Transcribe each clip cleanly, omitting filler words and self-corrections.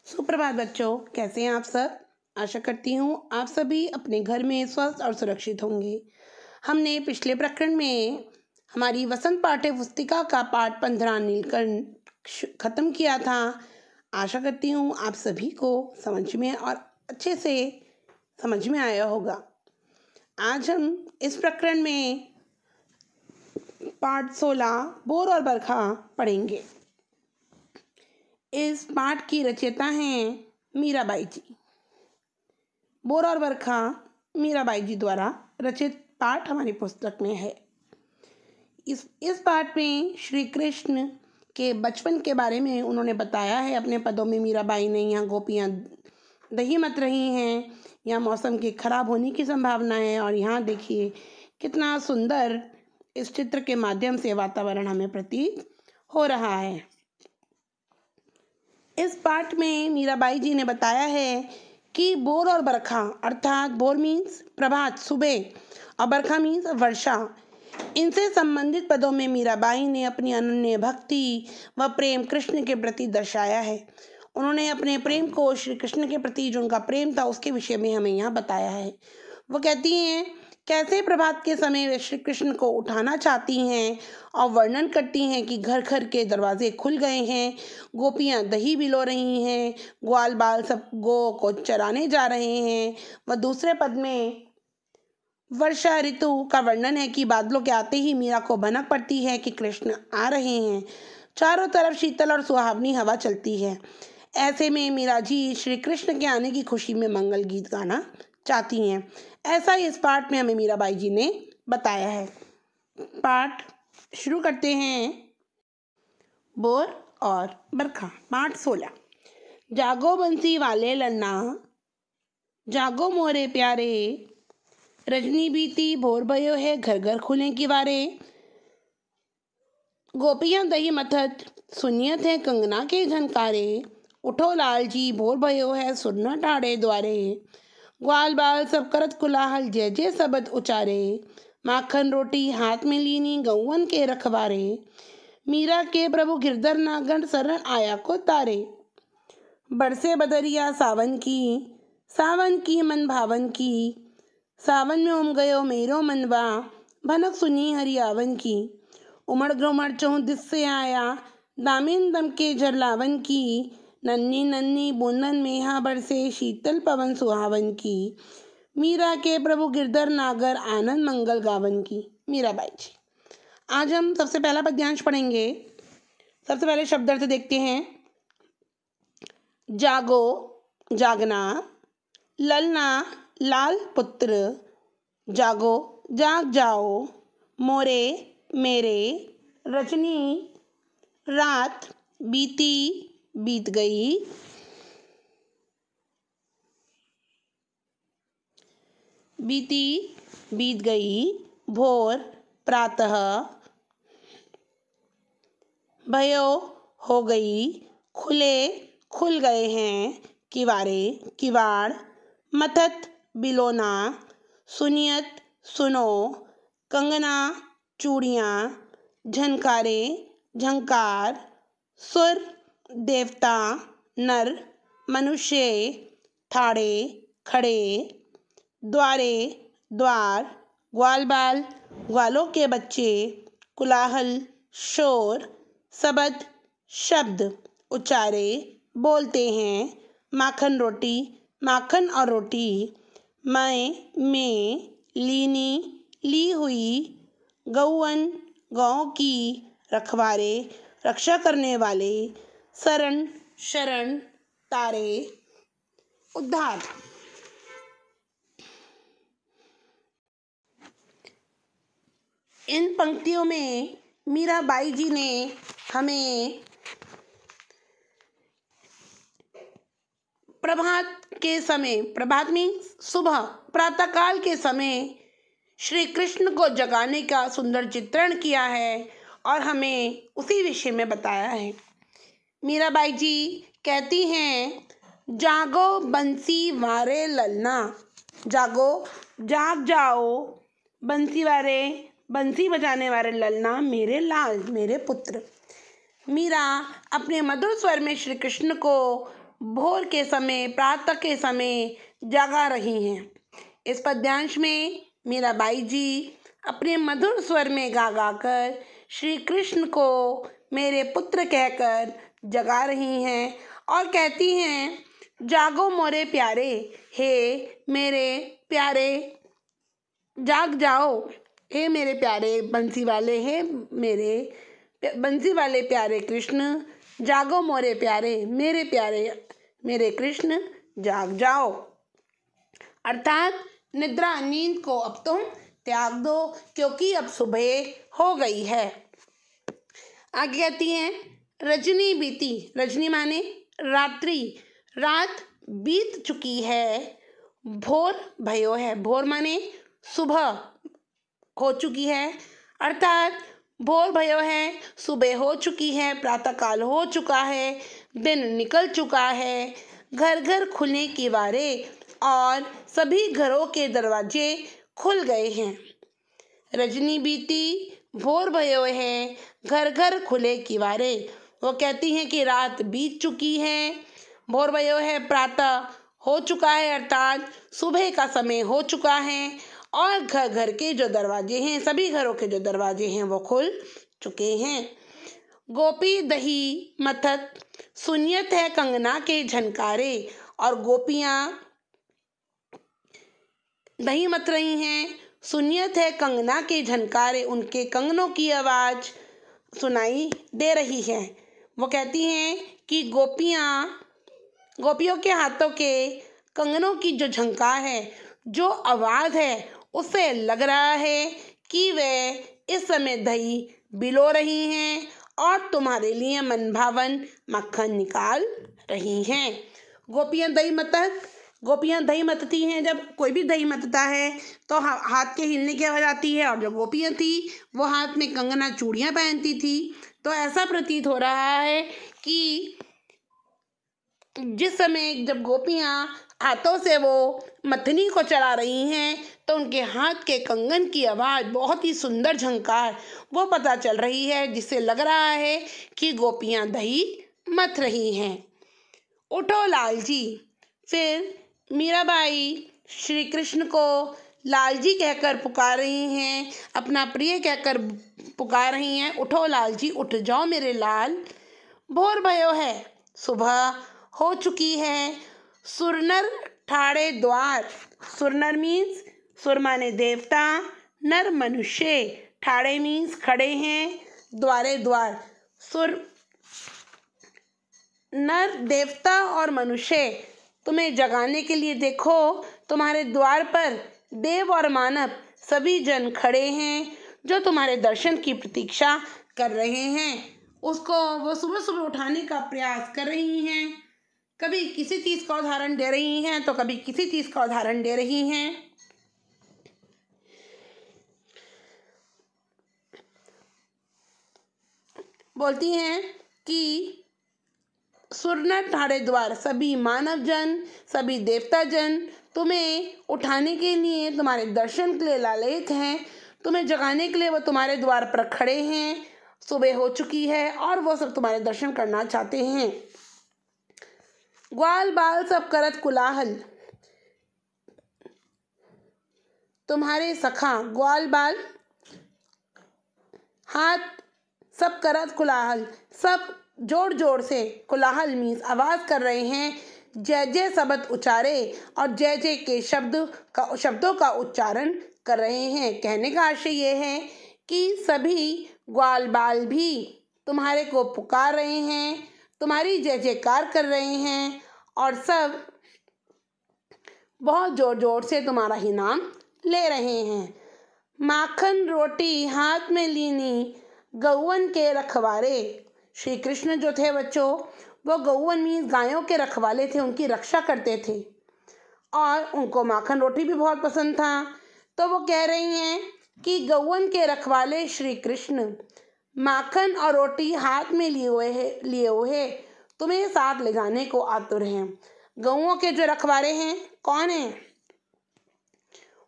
सुप्रभात बच्चों, कैसे हैं आप सब। आशा करती हूँ आप सभी अपने घर में स्वस्थ और सुरक्षित होंगे। हमने पिछले प्रकरण में हमारी वसंत पाठ्य पुस्तिका का पाठ 15 नीलकंठ खत्म किया था। आशा करती हूँ आप सभी को समझ में और अच्छे से समझ में आया होगा। आज हम इस प्रकरण में पाठ 16 बोर और बरखा पढ़ेंगे। इस पाठ की रचयिता हैं मीराबाई जी। बोर और बरखा मीराबाई जी द्वारा रचित पाठ हमारी पुस्तक में है। इस पाठ में श्री कृष्ण के बचपन के बारे में उन्होंने बताया है। अपने पदों में मीराबाई ने यहाँ गोपियाँ दही मत रही हैं, यहाँ मौसम के खराब होने की संभावना है। और यहाँ देखिए कितना सुंदर इस चित्र के माध्यम से वातावरण हमें प्रतीत हो रहा है। इस पाठ में मीराबाई जी ने बताया है कि बोर और बरखा, अर्थात बोर मीन्स प्रभात सुबह और बरखा मीन्स वर्षा, इनसे संबंधित पदों में मीराबाई ने अपनी अनन्य भक्ति व प्रेम कृष्ण के प्रति दर्शाया है। उन्होंने अपने प्रेम को श्री कृष्ण के प्रति जो उनका प्रेम था उसके विषय में हमें यहाँ बताया है। वो कहती हैं कैसे प्रभात के समय वे श्री कृष्ण को उठाना चाहती हैं और वर्णन करती हैं कि घर घर के दरवाजे खुल गए हैं, गोपियाँ दही बिलो रही हैं, ग्वाल बाल सब गो को चराने जा रहे हैं। व दूसरे पद में वर्षा ऋतु का वर्णन है कि बादलों के आते ही मीरा को भनक पड़ती है कि कृष्ण आ रहे हैं। चारों तरफ शीतल और सुहावनी हवा चलती है। ऐसे में मीरा जी श्री कृष्ण के आने की खुशी में मंगल गीत गाना चाहती हैं। ऐसा इस पाठ में हमें मीराबाई जी ने बताया है। पाठ शुरू करते हैं। बोर और बरखा, पाठ 16। जागो बंसी वाले लन्ना, जागो मोरे प्यारे, रजनी बीती भोर भयो है, घर घर खुले किवारे। गोपियां दही मथत, सुनियत है कंगना के झनकारे। उठो लाल जी भोर भयो है, सुरना ठाड़े द्वारे। ग्वाल बाल सब करत कुलाहल, जय जय सबद उचारे। माखन रोटी हाथ में लीनी, गौवन के रखवारे। मीरा के प्रभु गिरधर नागन, शरण आया को तारे। बरसे बदरिया सावन की मन भावन की। सावन में उम गयो मेरो मनवा, भनक सुनी हरियावन की। उमड़ घुमड़ चौं दिस से आया, दामिन दम के झरलावन की। नन्ही नन्ही बूंदन मेहा बरसे, शीतल पवन सुहावन की। मीरा के प्रभु गिरधर नागर, आनंद मंगल गावन की। मीराबाई जी। आज हम सबसे पहला पद्यांश पढ़ेंगे। सबसे पहले शब्दार्थ देखते हैं। जागो जागना, ललना लाल पुत्र, जागो जाग जाओ, मोरे मेरे, रजनी रात, बीती बीत गई, बीती बीत गई, भोर प्रातः, भयो हो गई, खुले खुल गए हैं, किवारे किवाड़, मथत बिलोना, सुनियत सुनो, कंगना चूड़ियाँ, झनकारे झंकार, सुर देवता नर, मनुष्य ठाड़े खड़े, द्वारे द्वार, ग्वाल बाल ग्वालों के बच्चे, कुलाहल शोर, सबद शब्द, उचारे बोलते हैं, माखन रोटी माखन और रोटी, मैं में, लीनी ली हुई, गौवन गौ की, रखवारे रक्षा करने वाले, शरण शरण, तारे उद्धार। इन पंक्तियों में मीराबाई जी ने हमें प्रभात के समय, प्रभात मीन्स सुबह, प्रातःकाल के समय श्री कृष्ण को जगाने का सुंदर चित्रण किया है और हमें उसी विषय में बताया है। मीराबाई जी कहती हैं, जागो बंसी वारे ललना, जागो जाग जाओ, बंसी वारे बंसी बजाने वाले ललना, मेरे लाल मेरे पुत्र। मीरा अपने मधुर स्वर में श्री कृष्ण को भोर के समय, प्रातः के समय जगा रही हैं। इस पद्यांश में मीराबाई जी अपने मधुर स्वर में गा गा कर श्री कृष्ण को मेरे पुत्र कहकर जगा रही हैं और कहती हैं, जागो मोरे प्यारे, हे मेरे प्यारे, जाग जाओ, हे मेरे प्यारे बंसी वाले, हे मेरे बंसी वाले प्यारे कृष्ण, जागो मोरे प्यारे, मेरे प्यारे मेरे कृष्ण, जाग जाओ। अर्थात निद्रा, नींद को अब तुम त्याग दो, क्योंकि अब सुबह हो गई है। आगे कहती हैं, रजनी बीती, रजनी माने रात्रि, रात बीत चुकी है, भोर भयो है, भोर माने सुबह हो चुकी है, अर्थात भोर भयो है, सुबह हो चुकी है, प्रातःकाल हो चुका है, दिन निकल चुका है, घर घर खुलने की वारे और सभी घरों के दरवाजे खुल गए हैं। रजनी बीती, भोर भयो है, घर घर खुले किवारे। वो कहती हैं कि रात बीत चुकी है, भोर भयो है, प्रातः हो चुका है, अर्थात सुबह का समय हो चुका है और घर घर के जो दरवाजे हैं, सभी घरों के जो दरवाजे हैं वो खुल चुके हैं। गोपी दही मथत, सुनियत है कंगना के झनकारे, और गोपियाँ दही मत रही हैं, सुनियत है कंगना के झनकारे, उनके कंगनों की आवाज़ सुनाई दे रही है। वो कहती हैं कि गोपियों के हाथों के कंगनों की जो झंकार है, जो आवाज़ है, उससे लग रहा है कि वे इस समय दही बिलो रही हैं और तुम्हारे लिए मनभावन मक्खन निकाल रही हैं। गोपियाँ दही मतती हैं। जब कोई भी दही मतता है तो हाथ के हिलने की आवाज़ आती है, और जो गोपियाँ थी वो हाथ में कंगना चूड़ियाँ पहनती थी। तो ऐसा प्रतीत हो रहा है कि जिस समय जब गोपियाँ हाथों से वो मथनी को चला रही हैं तो उनके हाथ के कंगन की आवाज़, बहुत ही सुंदर झंकार वो पता चल रही है, जिससे लग रहा है कि गोपियाँ दही मथ रही हैं। उठो लाल जी। फिर मीराबाई श्री कृष्ण को लाल जी कहकर पुकार रही हैं, अपना प्रिय कहकर पुकार रही हैं। उठो लाल जी, उठ जाओ मेरे लाल, भोर भयो है, सुबह हो चुकी है, सुरनर ठाड़े द्वार। सुरनर मीन्स, सुर माने देवता, नर मनुष्य, ठाड़े मीन्स खड़े हैं, द्वारे द्वार। सुर नर देवता और मनुष्य तुम्हें जगाने के लिए देखो, तुम्हारे द्वार पर देव और मानव सभी जन खड़े हैं जो तुम्हारे दर्शन की प्रतीक्षा कर रहे हैं। उसको वो सुबह सुबह उठाने का प्रयास कर रही हैं। कभी किसी चीज़ का उदाहरण दे रही हैं तो कभी किसी चीज़ का उदाहरण दे रही हैं। बोलती हैं कि सुरनर ठाड़े द्वार, सभी मानव जन, सभी देवता जन तुम्हें उठाने के लिए, तुम्हारे दर्शन के लिए लालयित हैं, तुम्हें जगाने के लिए वो तुम्हारे द्वार पर खड़े हैं। सुबह हो चुकी है और वो सब तुम्हारे दर्शन करना चाहते हैं। ग्वाल बाल सब करत कुलाहल, तुम्हारे सखा ग्वाल बाल हाथ सब करत कुलाहल, सब जोर जोर से, कुलाहल मीन्स आवाज़ कर रहे हैं, जय जय शब्द उच्चारे, और जय जय के शब्दों का उच्चारण कर रहे हैं। कहने का आशय ये है कि सभी ग्वाल बाल भी तुम्हारे को पुकार रहे हैं, तुम्हारी जय जयकार कर रहे हैं, और सब बहुत जोर जोर से तुम्हारा ही नाम ले रहे हैं। माखन रोटी हाथ में लीनी, गौवन के रखवारे। श्री कृष्ण जो थे बच्चों, वो गौवन मीन्स गायों के रखवाले थे, उनकी रक्षा करते थे और उनको माखन रोटी भी बहुत पसंद था। तो वो कह रही हैं कि गौवन के रखवाले श्री कृष्ण माखन और रोटी हाथ में लिए हुए तुम्हें साथ ले जाने को आतुर हैं। गौओं के जो रखवाले हैं कौन हैं?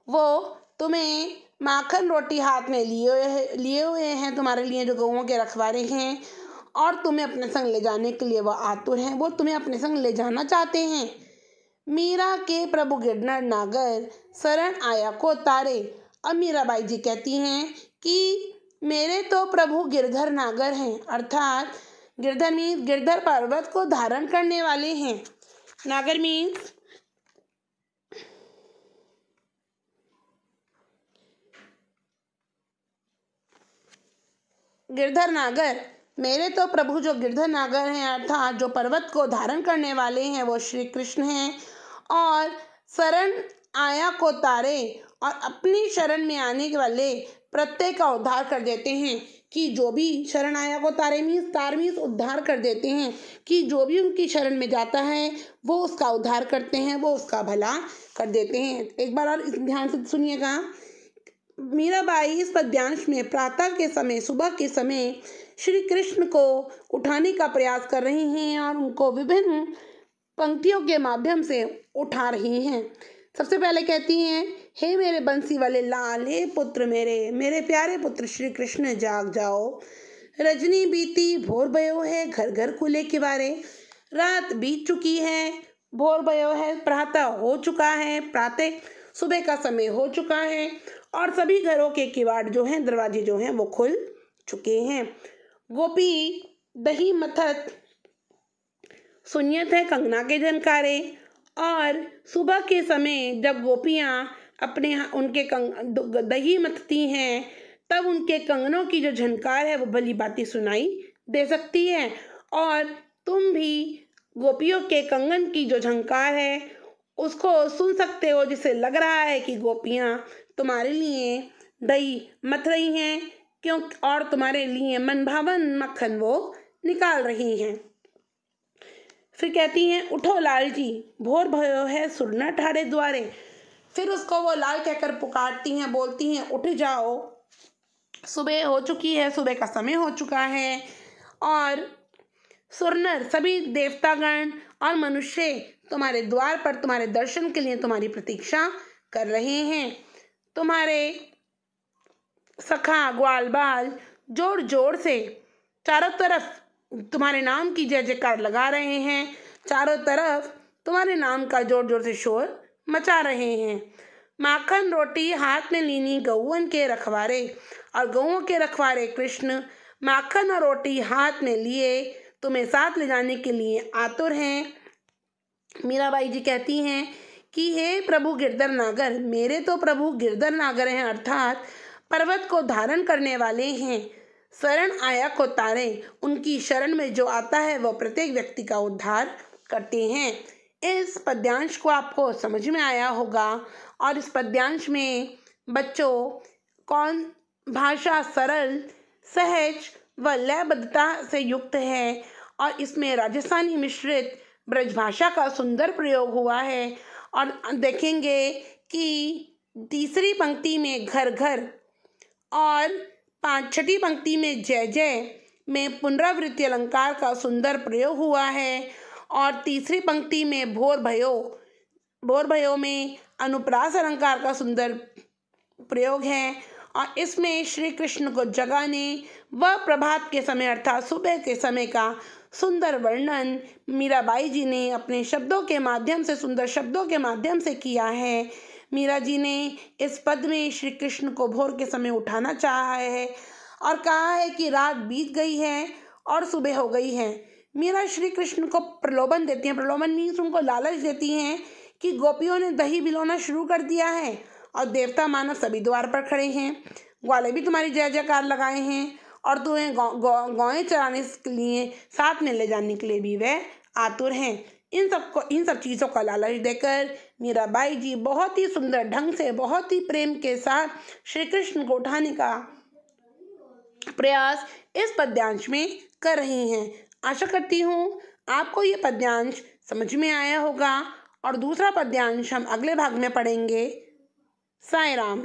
वो तुम्हें माखन रोटी हाथ में लिए हुए हैं, तुम्हारे लिए जो गौओं के रखवाले हैं, और तुम्हें अपने संग ले जाने के लिए वह आतुर हैं, वो तुम्हें अपने संग ले जाना चाहते हैं। मीरा के प्रभु गिरधर नागर शरण आया को तारे। अब मीराबाई जी कहती हैं कि मेरे तो प्रभु गिरधर नागर हैं, अर्थात गिरधर मीन्स गिरधर पर्वत को धारण करने वाले हैं। नागर मीन्स गिरधर नागर, मेरे तो प्रभु जो गिरधर नागर हैं अर्थात जो पर्वत को धारण करने वाले हैं वो श्री कृष्ण हैं। और शरण आया को तारे, और अपनी शरण में आने वाले प्रत्येक का उद्धार कर देते हैं। कि जो भी शरण आया को तारे मीन्स तार मीन्स उद्धार कर देते हैं, कि जो भी उनकी शरण में जाता है वो उसका उद्धार करते हैं, वो उसका भला कर देते हैं। एक बार और ध्यान से सुनिएगा। मीराबाई इस पद्यांश में प्रातः के समय, सुबह के समय श्री कृष्ण को उठाने का प्रयास कर रही हैं और उनको विभिन्न पंक्तियों के माध्यम से उठा रही हैं। सबसे पहले कहती हैं, हे मेरे बंसी वाले लाल, हे पुत्र मेरे प्यारे पुत्र श्री कृष्ण जाग जाओ। रजनी बीती भोर भयो है, घर घर खुले किवारे। रात बीत चुकी है, भोर भयो है, प्रातः हो चुका है, प्रातः सुबह का समय हो चुका है और सभी घरों के किवाड़ जो हैं, दरवाजे जो हैं वो खुल चुके हैं। गोपी दही मथत सुनियत है कंगना के झनकारे। और सुबह के समय जब गोपियाँ अपने उनके दही मथती हैं तब उनके कंगनों की जो झनकार है वो भली बातें सुनाई दे सकती है। और तुम भी गोपियों के कंगन की जो झनकार है उसको सुन सकते हो, जिससे लग रहा है कि गोपियाँ तुम्हारे लिए दही मथ रही हैं क्यों, और तुम्हारे लिए मनभावन मक्खन वो निकाल रही हैं। फिर कहती हैं, उठो लाल जी भोर भयो है, सुरना ठाड़े द्वारे। फिर उसको वो लाल कहकर पुकारती हैं, बोलती हैं उठ जाओ, सुबह हो चुकी है, सुबह का समय हो चुका है। और सुरनर सभी देवतागण और मनुष्य तुम्हारे द्वार पर तुम्हारे दर्शन के लिए तुम्हारी प्रतीक्षा कर रहे हैं। तुम्हारे सखा ग्वाल बाल जोर जोर से चारों तरफ तुम्हारे नाम की जय जयकार लगा रहे हैं, चारों तरफ तुम्हारे नाम का जोर जोर से शोर मचा रहे हैं। माखन रोटी हाथ में लीनी गौवन के रखवारे, और गौओं के रखवारे कृष्ण माखन और रोटी हाथ में लिए तुम्हें साथ ले जाने के लिए आतुर हैं। मीराबाई जी कहती हैं कि हे प्रभु गिरधर नागर, मेरे तो प्रभु गिरधर नागर हैं, अर्थात पर्वत को धारण करने वाले हैं। शरण आया को तारे, उनकी शरण में जो आता है वह प्रत्येक व्यक्ति का उद्धार करते हैं। इस पद्यांश को आपको समझ में आया होगा। और इस पद्यांश में बच्चों कौन भाषा सरल, सहज व लयबद्धता से युक्त है और इसमें राजस्थानी मिश्रित ब्रजभाषा का सुंदर प्रयोग हुआ है। और देखेंगे कि तीसरी पंक्ति में घर घर और छठी पंक्ति में जय जय में पुनरावृत्ति अलंकार का सुंदर प्रयोग हुआ है। और तीसरी पंक्ति में भोर भयो में अनुप्रास अलंकार का सुंदर प्रयोग है। और इसमें श्री कृष्ण को जगाने व प्रभात के समय अर्थात सुबह के समय का सुंदर वर्णन मीराबाई जी ने अपने शब्दों के माध्यम से, सुंदर शब्दों के माध्यम से किया है। मीरा जी ने इस पद में श्री कृष्ण को भोर के समय उठाना चाहा है और कहा है कि रात बीत गई है और सुबह हो गई है। मीरा श्री कृष्ण को प्रलोभन देती हैं, प्रलोभन मीन्स उनको लालच देती हैं कि गोपियों ने दही बिलोना शुरू कर दिया है और देवता मानव सभी द्वार पर खड़े हैं, ग्वाले भी तुम्हारी जय जयकार लगाए हैं और तुम्हें गौएं चराने के लिए साथ में ले जाने के लिए भी वह आतुर हैं। इन सब चीज़ों का लालच देकर मीराबाई जी बहुत ही सुंदर ढंग से, बहुत ही प्रेम के साथ श्री कृष्ण को उठाने का प्रयास इस पद्यांश में कर रही हैं। आशा करती हूँ आपको ये पद्यांश समझ में आया होगा और दूसरा पद्यांश हम अगले भाग में पढ़ेंगे। साईं राम।